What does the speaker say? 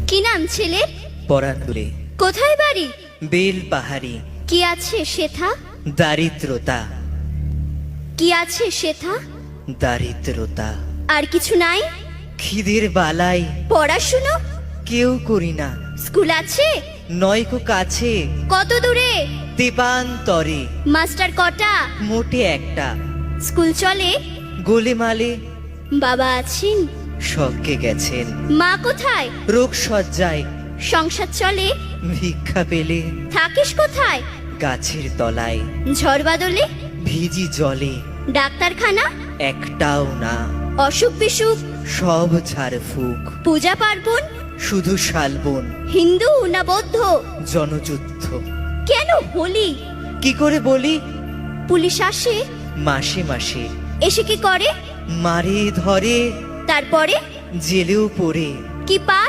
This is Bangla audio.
কি নাম ছেলের? পরাণপুরে। কোথায় বাড়ি? বেল পাহাড়ি। কি আছে সেথা? দারিদ্রতা। কি আছে সেথা? দারিদ্রতা। আর কিছু নাই? খিদের বালাই পড়াশুনো? কেউ করি না। স্কুল আছে? নয়কো কাছে, কত দূরে? দেবান্তরে। মাস্টার কটা? মোটে একটা। স্কুল চলে? গোলেমালে। বাবা আছেন? স্বর্গে গেছেন। মা কোথায়? রোগ সজ্জায়। সংসার চলে? ভিক্ষা পেলে থাকিস কোথায়? গাছের তলায়। ঝড় বাদলে? ভিজি জলে। ডাক্তারখানা? একটাও না। অসুখ বিসুখ? সব ঝাড় ফুক। পূজা পার্বণ? শুধু শালবন। হিন্দু না বৌদ্ধ? জনযুদ্ধ। কেন হোলি? কি করে বলি? পুলিশ আসে? মাসে মাসে। এসে কি করে? মারে ধরে, তারপরে? জেলেও পড়ে। কি পাস?